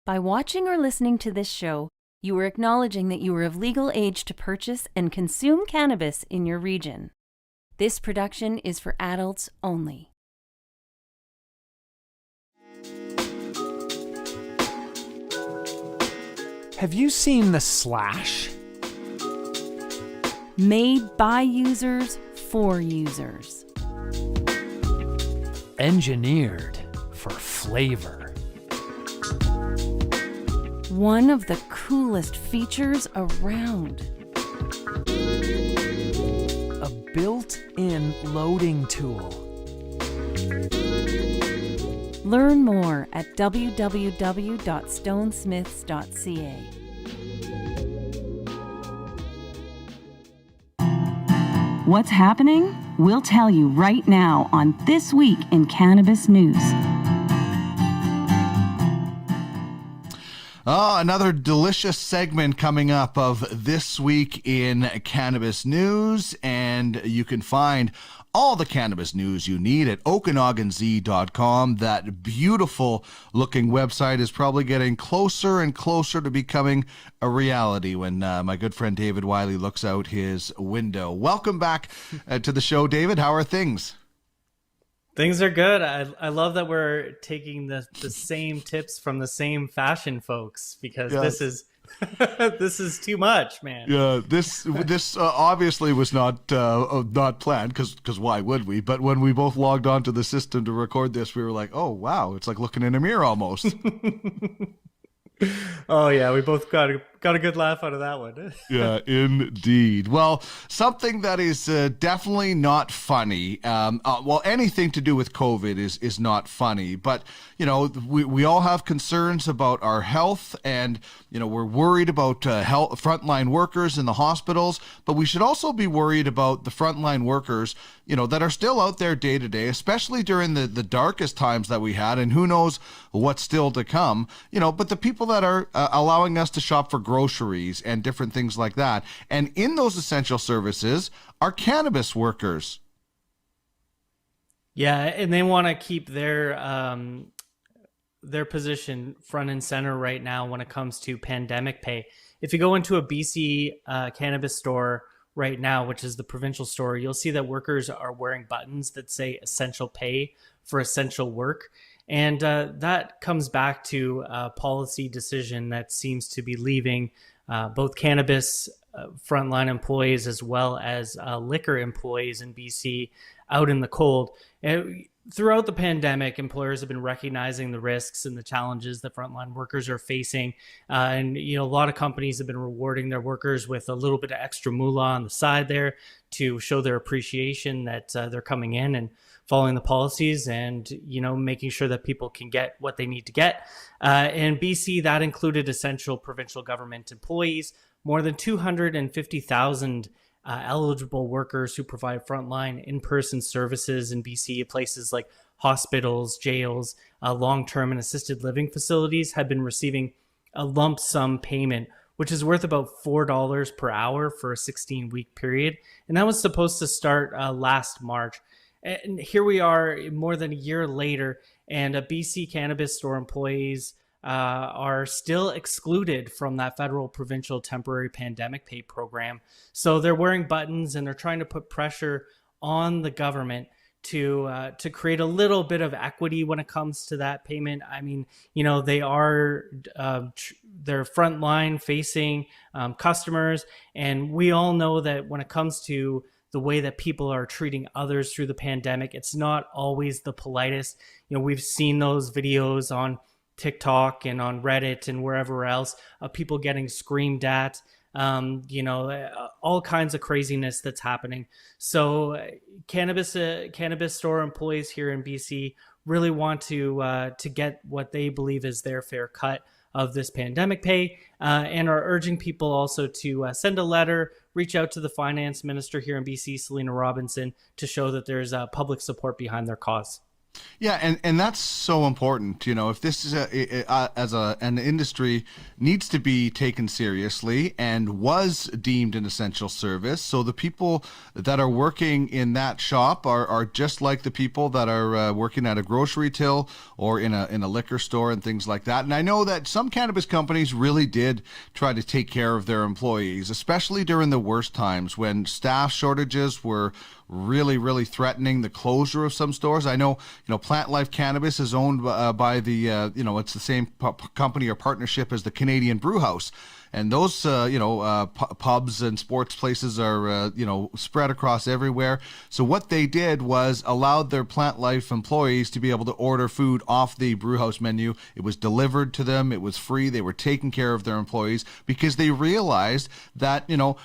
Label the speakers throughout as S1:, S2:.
S1: By watching or listening to this show, you are acknowledging that you are of legal age to purchase and consume cannabis in your region. This production is for adults only.
S2: Have you seen the Slash?
S1: Made by users for users.
S2: Engineered for flavor.
S1: One of the coolest features around.
S2: A built-in loading tool.
S1: Learn more at www.stonesmiths.ca.
S3: What's happening? We'll tell you right now on This Week in Cannabis News.
S4: Another delicious segment coming up of This Week in Cannabis News, and you can find all the cannabis news you need at OkanaganZ.com. That beautiful looking website is probably getting closer and closer to becoming a reality when my good friend David Wylie looks out his window. Welcome back to the show, David. How are things?
S5: Things are good. I love that we're taking the same tips from the same fashion folks, because this is this is too much, man.
S4: Yeah, this obviously was not planned, because why would we? But when we both logged onto the system to record this, we were like, oh wow, it's like looking in a mirror almost.
S5: Oh yeah, we both got a good laugh out of that one.
S4: Yeah, indeed. Well, something that is definitely not funny. Well, anything to do with COVID is not funny. But we all have concerns about our health, and we're worried about health frontline workers in the hospitals. But we should also be worried about the frontline workers, that are still out there day to day, especially during the darkest times that we had, and who knows what's still to come. But the people that are allowing us to shop for groceries and different things like that. And in those essential services are cannabis workers.
S5: Yeah, and they want to keep their position front and center right now when it comes to pandemic pay. If you go into a BC cannabis store right now, which is the provincial store, you'll see that workers are wearing buttons that say essential pay for essential work. And that comes back to a policy decision that seems to be leaving both cannabis frontline employees as well as liquor employees in BC out in the cold. Throughout the pandemic, employers have been recognizing the risks and the challenges that frontline workers are facing. And a lot of companies have been rewarding their workers with a little bit of extra moolah on the side there to show their appreciation that they're coming in and following the policies and, making sure that people can get what they need to get. In BC, that included essential provincial government employees, more than 250,000 eligible workers who provide frontline in-person services in BC at places like hospitals, jails, long-term and assisted living facilities have been receiving a lump sum payment, which is worth about $4 per hour for a 16-week period. And that was supposed to start last March. And here we are more than a year later, and BC cannabis store employees are still excluded from that federal provincial temporary pandemic pay program. So they're wearing buttons and they're trying to put pressure on the government to create a little bit of equity when it comes to that payment. I mean, they are they're frontline facing customers, and we all know that when it comes to the way that people are treating others through the pandemic, it's not always the politest. We've seen those videos on TikTok and on Reddit and wherever else of people getting screamed at, all kinds of craziness that's happening. So cannabis store employees here in BC really want to get what they believe is their fair cut of this pandemic pay, and are urging people also to send a letter, reach out to the finance minister here in BC, Selena Robinson, to show that there's public support behind their cause.
S4: Yeah, and that's so important. You know, if this is an industry needs to be taken seriously and was deemed an essential service, so the people that are working in that shop are just like the people that are working at a grocery till or in a liquor store and things like that. And I know that some cannabis companies really did try to take care of their employees, especially during the worst times when staff shortages were really threatening the closure of some stores. I know, Plant Life Cannabis is owned by the, it's the same company or partnership as the Canadian Brew House. And those, pubs and sports places are, spread across everywhere. So what they did was allowed their Plant Life employees to be able to order food off the brewhouse menu. It was delivered to them. It was free. They were taking care of their employees because they realized that, no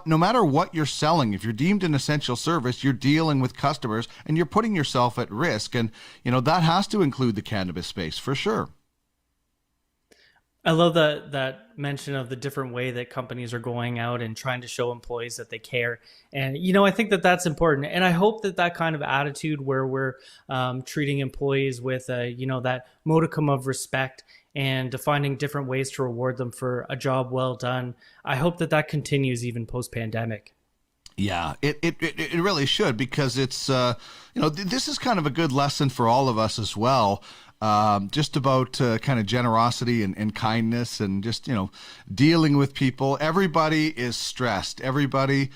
S4: matter what you're selling, if you're deemed an essential service, you're dealing with customers and you're putting yourself at risk. And, that has to include the cannabis space for sure.
S5: I love that mention of the different way that companies are going out and trying to show employees that they care. And, I think that that's important. And I hope that kind of attitude where we're treating employees with, that modicum of respect and finding different ways to reward them for a job well done. I hope that continues even post-pandemic.
S4: Yeah, it really should, because it's, this is kind of a good lesson for all of us as well. Just about kind of generosity and kindness and just, dealing with people. Everybody is stressed. Everybody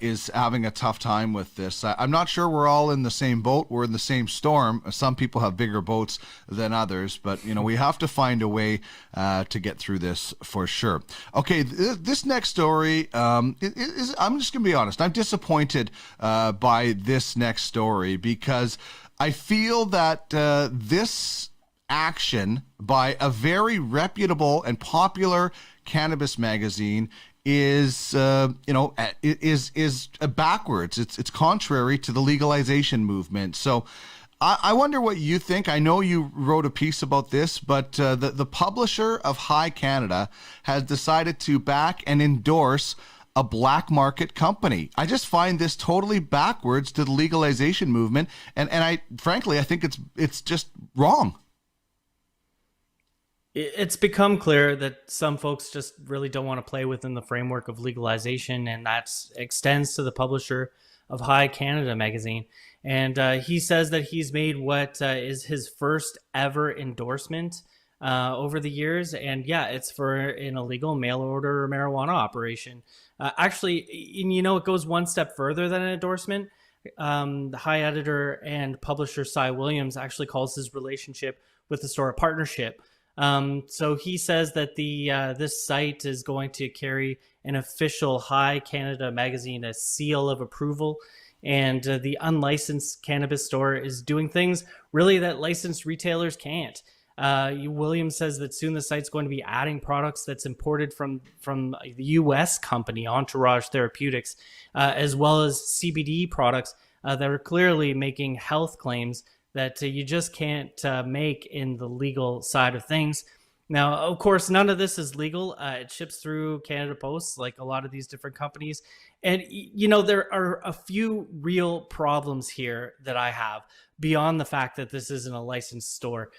S4: is having a tough time with this. I'm not sure we're all in the same boat. We're in the same storm. Some people have bigger boats than others, but, we have to find a way to get through this for sure. Okay, this next story is I'm just going to be honest. I'm disappointed by this next story because I feel that this action by a very reputable and popular cannabis magazine is backwards. It's contrary to the legalization movement. So I wonder what you think. I know you wrote a piece about this, but the publisher of High Canada has decided to back and endorse a black market company. I just find this totally backwards to the legalization movement, and I think it's just wrong.
S5: It's become clear that some folks just really don't want to play within the framework of legalization, and that extends to the publisher of High Canada magazine. And he says that he's made what is his first ever endorsement over the years. And yeah, it's for an illegal mail order marijuana operation. Actually, it goes one step further than an endorsement. The High editor and publisher Cy Williams actually calls his relationship with the store a partnership. So he says that this site is going to carry an official High Canada magazine, a seal of approval. And the unlicensed cannabis store is doing things really that licensed retailers can't. Williams says that soon the site's going to be adding products that's imported from the U.S. company Entourage Therapeutics, as well as CBD products that are clearly making health claims that you just can't make in the legal side of things. Now, of course, none of this is legal. It ships through Canada Post, like a lot of these different companies. And, there are a few real problems here that I have beyond the fact that this isn't a licensed store.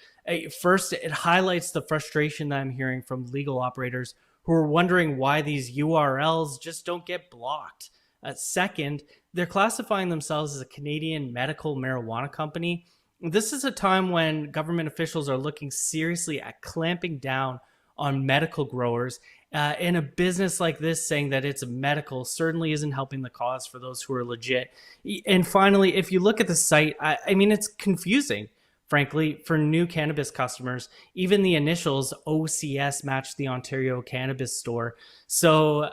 S5: First, it highlights the frustration that I'm hearing from legal operators who are wondering why these URLs just don't get blocked. Second, they're classifying themselves as a Canadian medical marijuana company. This is a time when government officials are looking seriously at clamping down on medical growers. In a business like this, saying that it's medical certainly isn't helping the cause for those who are legit. And finally, if you look at the site, I mean, it's confusing, frankly, for new cannabis customers. Even the initials OCS match the Ontario Cannabis Store. So,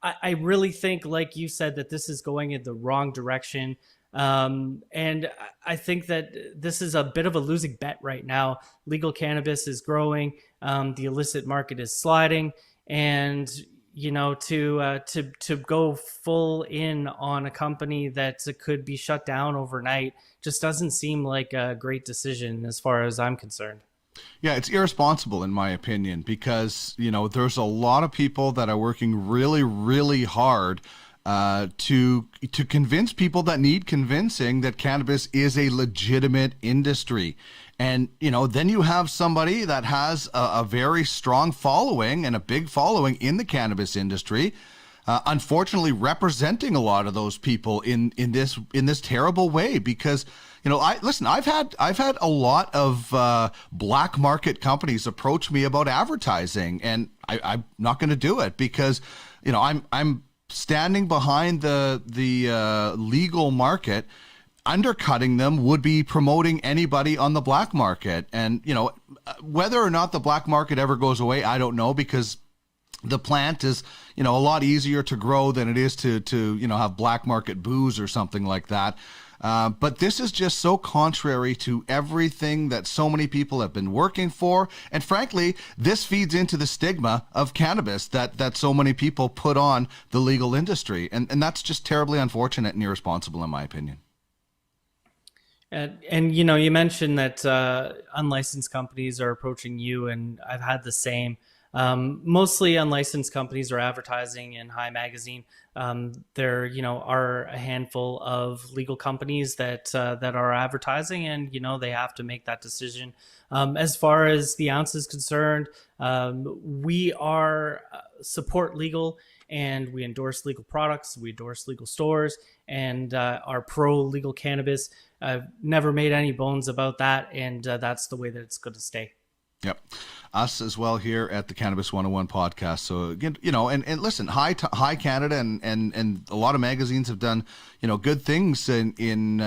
S5: I really think, like you said, that this is going in the wrong direction. And I think that this is a bit of a losing bet right now. Legal cannabis is growing. The illicit market is sliding, and to go full in on a company that could be shut down overnight just doesn't seem like a great decision as far as I'm concerned.
S4: Yeah, it's irresponsible in my opinion, because there's a lot of people that are working really, really hard to convince people that need convincing that cannabis is a legitimate industry. And, then you have somebody that has a very strong following and a big following in the cannabis industry, unfortunately representing a lot of those people in this terrible way. Because, I've had a lot of black market companies approach me about advertising, and I'm not going to do it because, I'm standing behind the legal market. Undercutting them would be promoting anybody on the black market. And, whether or not the black market ever goes away, I don't know, because the plant is, a lot easier to grow than it is to have black market booze or something like that. But this is just so contrary to everything that so many people have been working for. And frankly, this feeds into the stigma of cannabis that so many people put on the legal industry. And that's just terribly unfortunate and irresponsible, in my opinion.
S5: And you mentioned that unlicensed companies are approaching you, and I've had the same. Mostly unlicensed companies are advertising in High Magazine. There, are a handful of legal companies that are advertising, and they have to make that decision. As far as the ounce is concerned, we are support legal, and we endorse legal products. We endorse legal stores, and are pro legal cannabis. I've never made any bones about that, and that's the way that it's going to stay.
S4: Yep. Us as well here at the Cannabis 101 podcast. So again, and listen, High Canada and a lot of magazines have done, good things in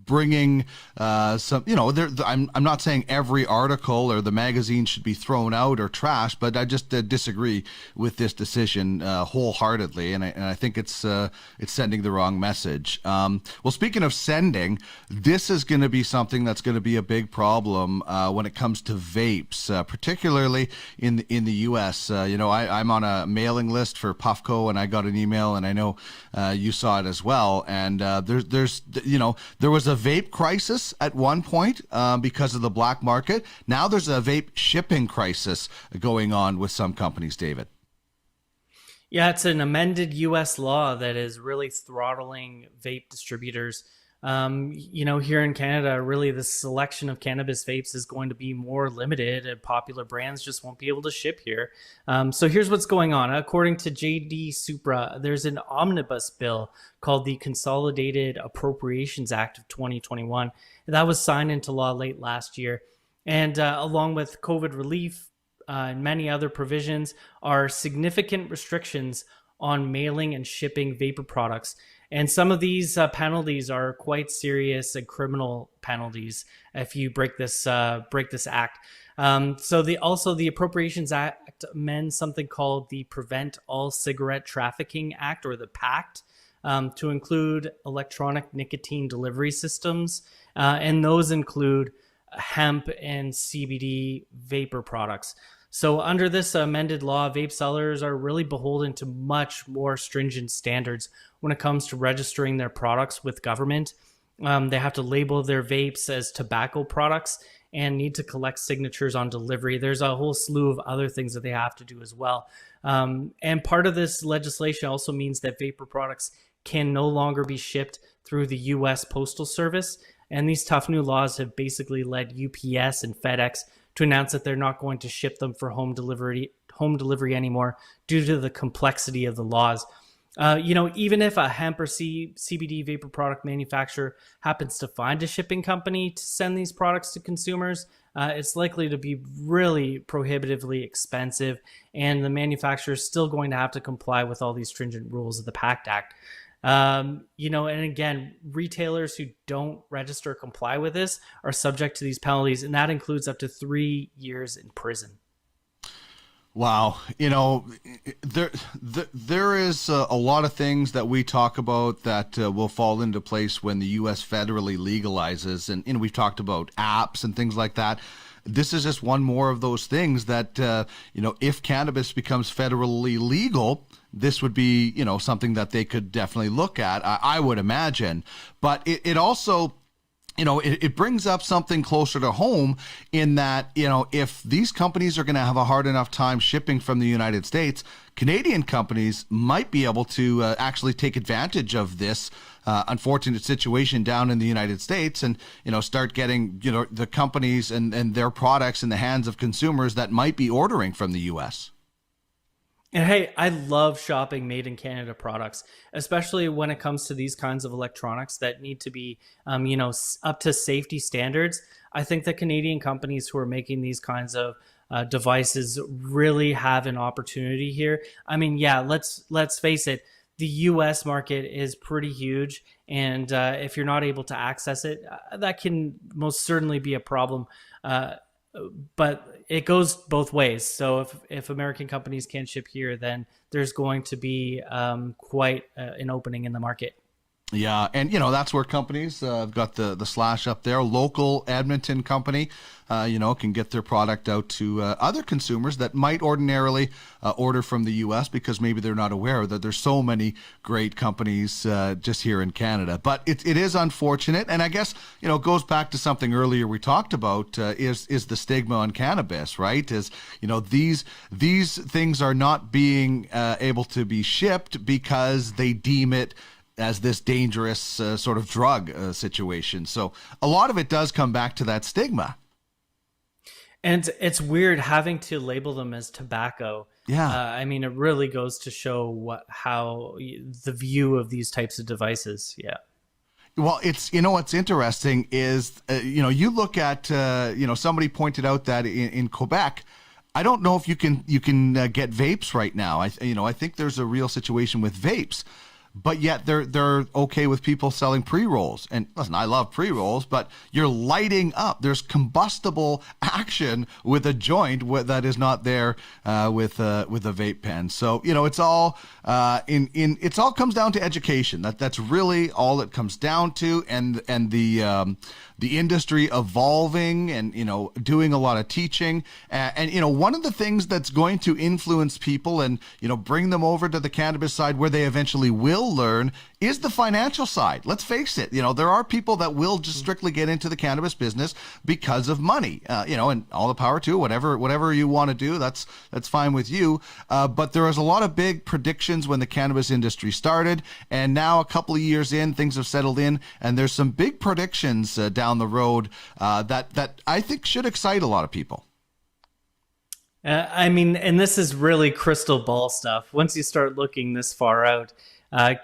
S4: bringing some, I'm not saying every article or the magazine should be thrown out or trashed, but I just disagree with this decision wholeheartedly, and I think it's sending the wrong message. Well, speaking of sending, this is going to be something that's going to be a big problem when it comes to vapes, particularly in the U.S. I'm on a mailing list for Puffco, and I got an email, and I know you saw it as well. And there was a vape crisis at one point because of the black market. Now there's a vape shipping crisis going on with some companies, David.
S5: Yeah, it's an amended U.S. law that is really throttling vape distributors. Here in Canada, really the selection of cannabis vapes is going to be more limited, and popular brands just won't be able to ship here. So here's what's going on. According to JD Supra, there's an omnibus bill called the Consolidated Appropriations Act of 2021. That was signed into law late last year. And along with COVID relief and many other provisions are significant restrictions on mailing and shipping vapor products. And some of these penalties are quite serious and criminal penalties if you break this act. So the Appropriations Act amends something called the Prevent All Cigarette Trafficking Act, or the PACT, to include electronic nicotine delivery systems, and those include hemp and CBD vapor products. So under this amended law, vape sellers are really beholden to much more stringent standards when it comes to registering their products with government. They have to label their vapes as tobacco products and need to collect signatures on delivery. There's a whole slew of other things that they have to do as well. And part of this legislation also means that vapor products can no longer be shipped through the U.S. Postal Service. And these tough new laws have basically led UPS and FedEx to announce that they're not going to ship them for home delivery anymore due to the complexity of the laws. Even if a hemp or CBD vapor product manufacturer happens to find a shipping company to send these products to consumers, it's likely to be really prohibitively expensive, and the manufacturer is still going to have to comply with all these stringent rules of the PACT Act. And again, retailers who don't register or comply with this are subject to these penalties, and that includes up to 3 years in prison.
S4: Wow. There is a lot of things that we talk about that will fall into place when the U.S. federally legalizes. And we've talked about apps and things like that. This is just one more of those things that, if cannabis becomes federally legal, this would be, something that they could definitely look at, I would imagine. But it also it brings up something closer to home in that, if these companies are going to have a hard enough time shipping from the United States, Canadian companies might be able to actually take advantage of this unfortunate situation down in the United States and, start getting, the companies and their products in the hands of consumers that might be ordering from the U.S.
S5: And hey, I love shopping made in Canada products, especially when it comes to these kinds of electronics that need to be, up to safety standards. I think that Canadian companies who are making these kinds of devices really have an opportunity here. I mean, yeah, let's face it. The U.S. market is pretty huge, and if you're not able to access it, that can most certainly be a problem. But it goes both ways. So if American companies can't ship here, then there's going to be quite an opening in the market.
S4: Yeah, and that's where companies, I've got the slash up there, local Edmonton company, can get their product out to other consumers that might ordinarily order from the U.S. because maybe they're not aware that there's so many great companies just here in Canada. But it is unfortunate, and I guess it goes back to something earlier we talked about is the stigma on cannabis, right? Is these things are not being able to be shipped because they deem it as this dangerous sort of drug situation. So a lot of it does come back to that stigma.
S5: And it's weird having to label them as tobacco.
S4: Yeah.
S5: I mean, it really goes to show how the view of these types of devices. Yeah.
S4: Well, it's, what's interesting is, you look at, somebody pointed out that in Quebec, I don't know if you can get vapes right now. I think there's a real situation with vapes. But yet they're okay with people selling pre-rolls. And listen, I love pre-rolls, but you're lighting up. There's combustible action with a joint that is not there with a vape pen. So it's all it's all comes down to education. That's really all it comes down to, and the industry evolving and doing a lot of teaching. And one of the things that's going to influence people and bring them over to the cannabis side where they eventually will learn is the financial side. Let's face it, there are people that will just strictly get into the cannabis business because of money, and all the power to whatever you want to do, that's fine with you. But there was a lot of big predictions when the cannabis industry started, and now a couple of years in, things have settled in, and there's some big predictions down the road that I think should excite a lot of people.
S5: I mean, and this is really crystal ball stuff. Once you start looking this far out,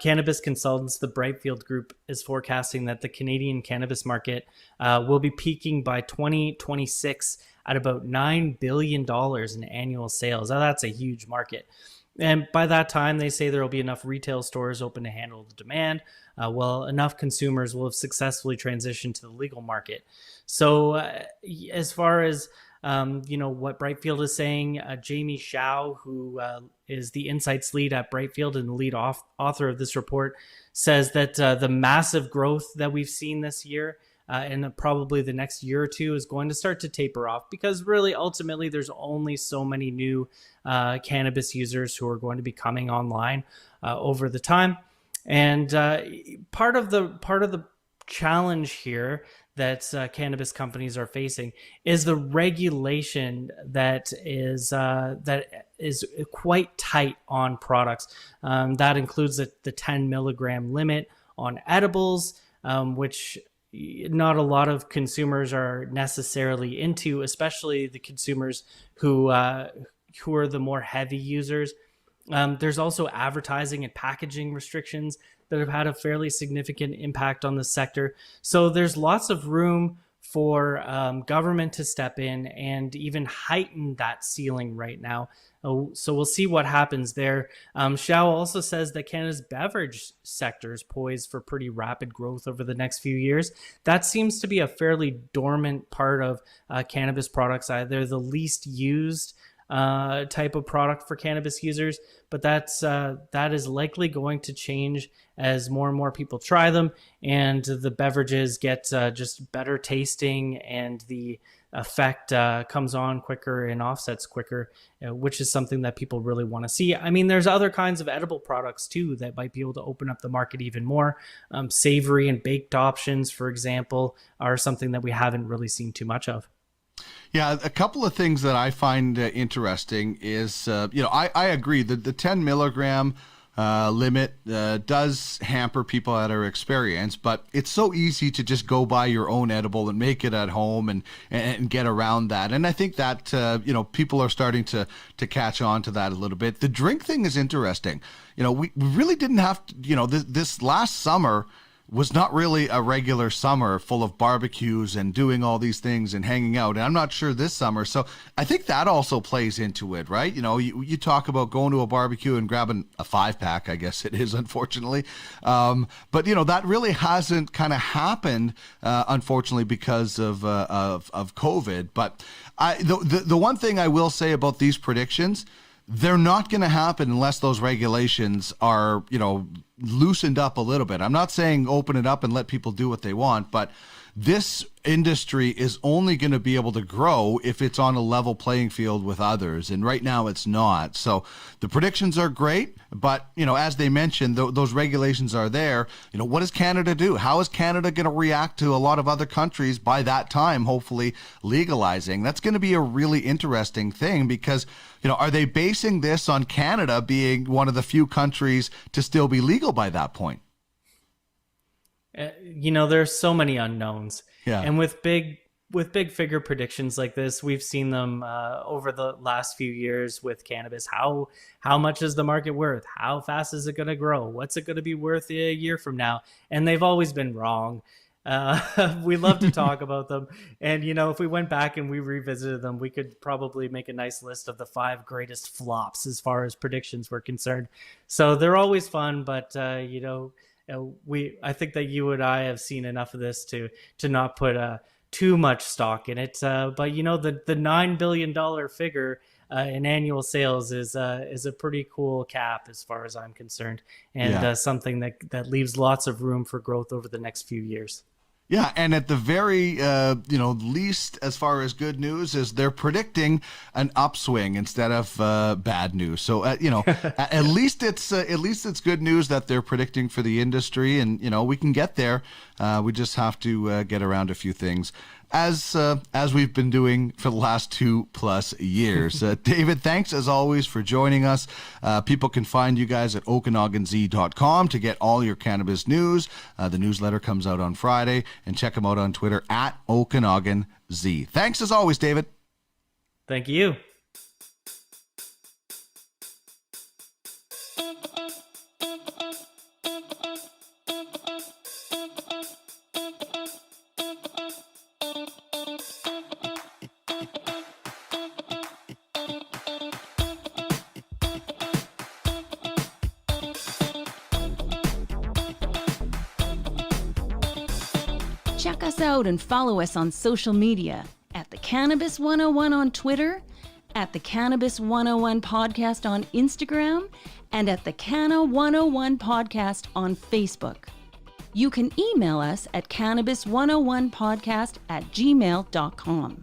S5: cannabis consultants, the Brightfield Group, is forecasting that the Canadian cannabis market will be peaking by 2026 at about $9 billion in annual sales. Now, that's a huge market. And by that time, they say there will be enough retail stores open to handle the demand. Enough consumers will have successfully transitioned to the legal market. So as far as what Brightfield is saying, Jamie Shao, who is the insights lead at Brightfield and the lead author of this report, says that the massive growth that we've seen this year and probably the next year or two is going to start to taper off, because really ultimately there's only so many new cannabis users who are going to be coming online over the time. And part of the challenge here that cannabis companies are facing is the regulation that is quite tight on products. That includes the 10 milligram limit on edibles, which not a lot of consumers are necessarily into, especially the consumers who are the more heavy users. There's also advertising and packaging restrictions that have had a fairly significant impact on the sector. So there's lots of room for government to step in and even heighten that ceiling right now. So we'll see what happens there. Shao also says that Canada's beverage sector is poised for pretty rapid growth over the next few years. That seems to be a fairly dormant part of cannabis products. They're the least used type of product for cannabis users, but that is likely going to change as more and more people try them, and the beverages get just better tasting, and the effect comes on quicker and offsets quicker, which is something that people really want to see. I mean, there's other kinds of edible products too that might be able to open up the market even more. Savory and baked options, for example, are something that we haven't really seen too much of.
S4: Yeah, a couple of things that I find interesting is, I agree that the 10 milligram limit does hamper people at our experience, but it's so easy to just go buy your own edible and make it at home and get around that. And I think that, people are starting to catch on to that a little bit. The drink thing is interesting. We really didn't have to, this last summer was not really a regular summer full of barbecues and doing all these things and hanging out. And I'm not sure this summer. So I think that also plays into it, right? You talk about going to a barbecue and grabbing a 5-pack, I guess it is, unfortunately. But that really hasn't kind of happened, unfortunately, because of COVID. But the one thing I will say about these predictions, they're not going to happen unless those regulations are, loosened up a little bit. I'm not saying open it up and let people do what they want, but this industry is only going to be able to grow if it's on a level playing field with others. And right now it's not. So the predictions are great, but, as they mentioned, those regulations are there. What does Canada do? How is Canada going to react to a lot of other countries by that time, hopefully legalizing? That's going to be a really interesting thing because, are they basing this on Canada being one of the few countries to still be legal by that point?
S5: There's so many unknowns.
S4: Yeah.
S5: And with big figure predictions like this, we've seen them over the last few years with cannabis. How much is the market worth? How fast is it going to grow? What's it going to be worth a year from now? And they've always been wrong. We love to talk about them. And, if we went back and we revisited them, we could probably make a nice list of the 5 greatest flops as far as predictions were concerned. So they're always fun, but, I think that you and I have seen enough of this to not put too much stock in it. But the $9 billion figure in annual sales is a pretty cool cap as far as I'm concerned, and something that leaves lots of room for growth over the next few years.
S4: Yeah, and at the very least, as far as good news, is they're predicting an upswing instead of bad news. So at least it's good news that they're predicting for the industry, and we can get there. We just have to get around a few things, as we've been doing for the last 2+ years. David, thanks as always for joining us. People can find you guys at OkanaganZ.com to get all your cannabis news. The newsletter comes out on Friday, and check them out on Twitter at OkanaganZ. Thanks as always, David.
S5: Thank you.
S3: Check us out and follow us on social media at the Cannabis 101 on Twitter, at the Cannabis 101 Podcast on Instagram, and at the Canna 101 Podcast on Facebook. You can email us at cannabis101podcast@gmail.com.